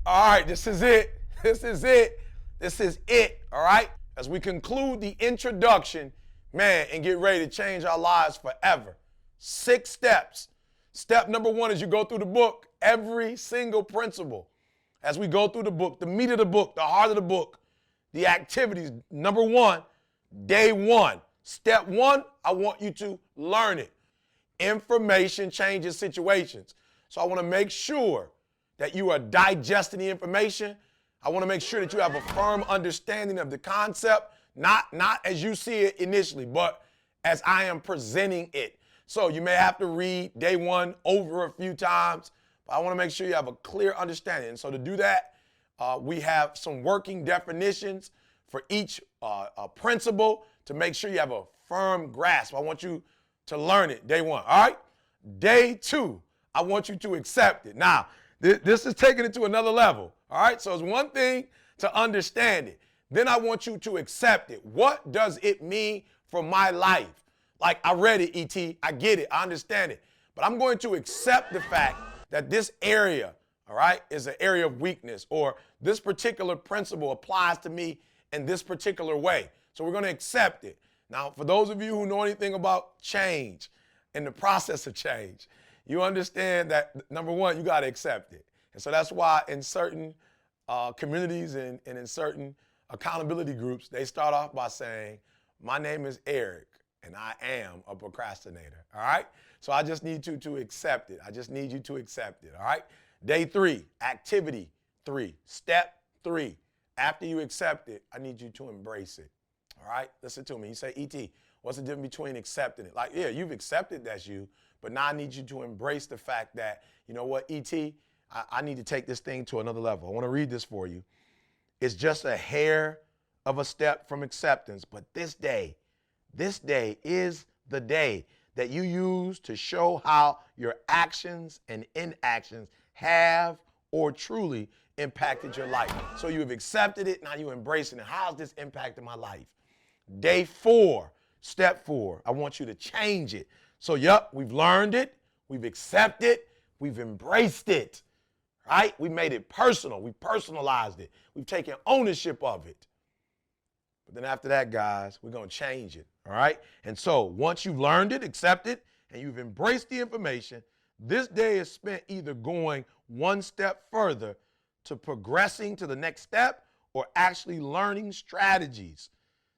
All right, this is it. This is it. This is it, all right? As we conclude the introduction, man, and get ready to change our lives forever. 6 steps. Step number 1 is you go through the book, every single principle. As we go through the book, the meat of the book, the heart of the book, the activities. Number 1, day 1. Step 1, I want you to learn it. Information changes situations. So I want to make sure that you are digesting the information. I want to make sure that you have a firm understanding of the concept, not as you see it initially, but as I am presenting it. So you may have to read day 1 over a few times, but I want to make sure you have a clear understanding. And so to do that, we have some working definitions for each principle to make sure you have a firm grasp. I want you to learn it day 1, all right? Day 2, I want you to accept it. Now, this is taking it to another level, all right? So it's one thing to understand it. Then I want you to accept it. What does it mean for my life? Like, I read it, E.T., I get it, I understand it. But I'm going to accept the fact that this area, all right, is an area of weakness, or this particular principle applies to me in this particular way. So we're going to accept it. Now, for those of you who know anything about change and the process of change, you understand that, number 1, you got to accept it. And so that's why in certain communities and in certain accountability groups, they start off by saying, my name is Eric, and I am a procrastinator, all right? So I just need you to accept it. I just need you to accept it, all right? Day 3, activity 3, step 3. After you accept it, I need you to embrace it, all right? Listen to me. You say, E.T., what's the difference between accepting it? Like, yeah, you've accepted that's you, but now I need you to embrace the fact that, you know what, E.T., I need to take this thing to another level. I want to read this for you. It's just a hair of a step from acceptance, but this day is the day that you use to show how your actions and inactions have or truly impacted your life. So you have accepted it, now you're embracing it. How's this impacted my life? Day 4, step 4, I want you to change it. So, yep, we've learned it, we've accepted it, we've embraced it, right? We made it personal, we personalized it, we've taken ownership of it. But then after that, guys, we're going to change it, all right? And so once you've learned it, accepted, and you've embraced the information, this day is spent either going one step further to progressing to the next step or actually learning strategies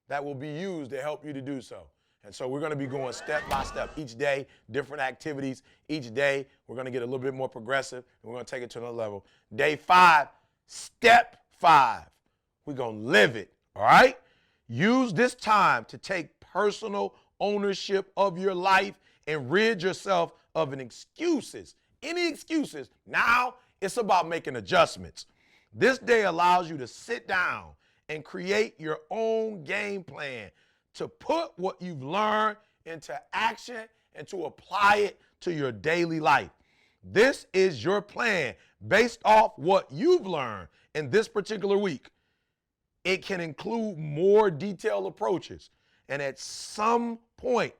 that will be used to help you to do so. And so we're going to be going step by step each day, different activities. Each day, we're going to get a little bit more progressive, and we're going to take it to another level. Day 5, step 5. We're going to live it, all right? Use this time to take personal ownership of your life and rid yourself of any excuses. Now it's about making adjustments. This day allows you to sit down and create your own game plan to put what you've learned into action and to apply it to your daily life. This is your plan based off what you've learned in this particular week. It can include more detailed approaches. And at some point,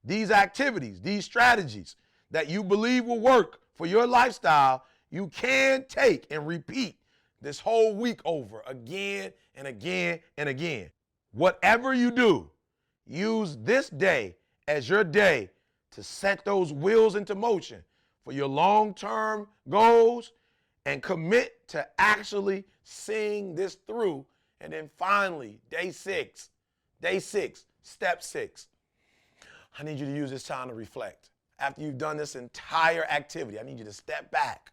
these activities, these strategies that you believe will work for your lifestyle, you can take and repeat this whole week over again and again and again. Whatever you do, use this day as your day to set those wheels into motion for your long-term goals and commit to actually seeing this through. And then finally, day 6, step 6. I need you to use this time to reflect. After you've done this entire activity, I need you to step back.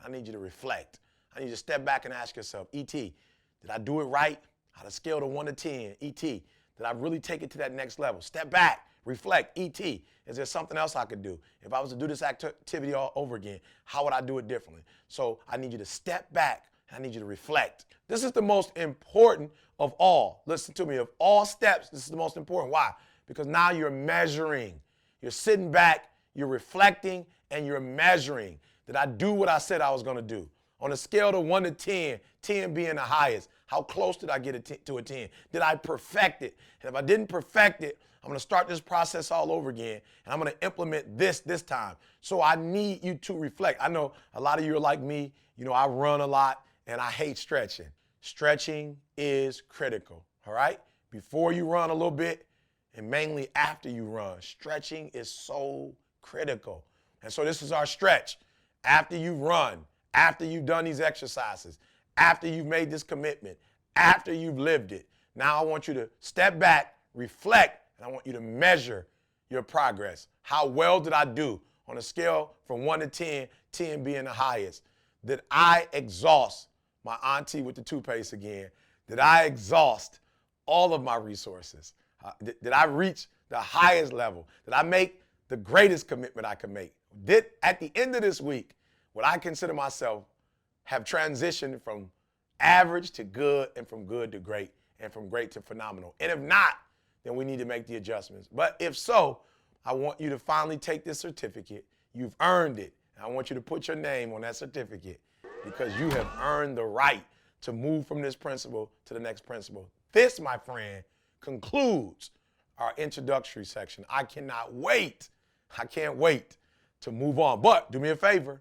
I need you to reflect. I need you to step back and ask yourself, E.T., did I do it right? On a scale of 1 to 10, E.T., did I really take it to that next level? Step back, reflect, E.T., is there something else I could do? If I was to do this activity all over again, how would I do it differently? So I need you to step back. I need you to reflect. This is the most important of all. Listen to me. Of all steps, this is the most important. Why? Because now you're measuring. You're sitting back, you're reflecting, and you're measuring. Did I do what I said I was going to do? On a scale of 1 to 10, 10 being the highest, how close did I get to a 10? Did I perfect it? And if I didn't perfect it, I'm going to start this process all over again, and I'm going to implement this time. So I need you to reflect. I know a lot of you are like me. You know, I run a lot, and I hate stretching. Stretching is critical, all right? Before you run a little bit, and mainly after you run, stretching is so critical. And so this is our stretch. After you run, after you've done these exercises, after you've made this commitment, after you've lived it, now I want you to step back, reflect, and I want you to measure your progress. How well did I do on a scale from 1 to 10, 10 being the highest? Did I exhaust my auntie with the toothpaste again? Did I exhaust all of my resources? Did I reach the highest level? Did I make the greatest commitment I could make? Did, at the end of this week, what I consider myself have transitioned from average to good and from good to great and from great to phenomenal? And if not, then we need to make the adjustments. But if so, I want you to finally take this certificate. You've earned it. And I want you to put your name on that certificate because you have earned the right to move from this principle to the next principle. This, my friend, concludes our introductory section. I cannot wait. I can't wait to move on. But do me a favor.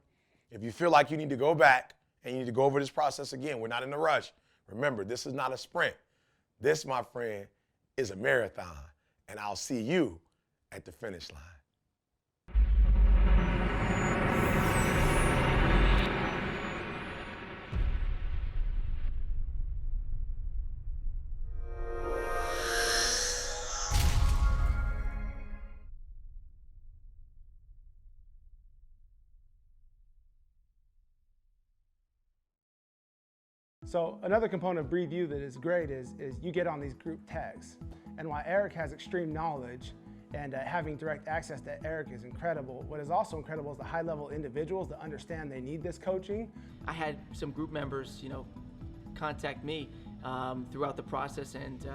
If you feel like you need to go back and you need to go over this process again, we're not in a rush. Remember, this is not a sprint. This, my friend, is a marathon. And I'll see you at the finish line. So another component of Breathe You that is great is you get on these group texts. And while Eric has extreme knowledge and having direct access to Eric is incredible, what is also incredible is the high-level individuals that understand they need this coaching. I had some group members, contact me throughout the process and,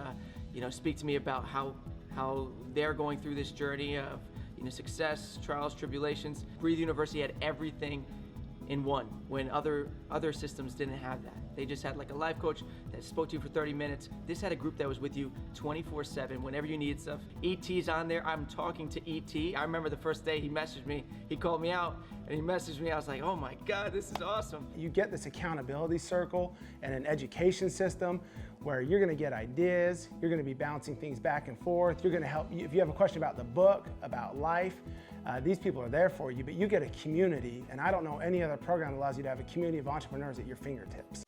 speak to me about how they're going through this journey of, success, trials, tribulations. Breathe University had everything in one when other systems didn't have that. They just had like a life coach that spoke to you for 30 minutes. This had a group that was with you 24/7 whenever you needed stuff. ET's on there. I'm talking to ET. I remember the first day he messaged me. He called me out and he messaged me. I was like, oh my God, this is awesome. You get this accountability circle and an education system where you're gonna get ideas, you're gonna be bouncing things back and forth, you're gonna help, if you have a question about the book, about life, these people are there for you, but you get a community, and I don't know any other program that allows you to have a community of entrepreneurs at your fingertips.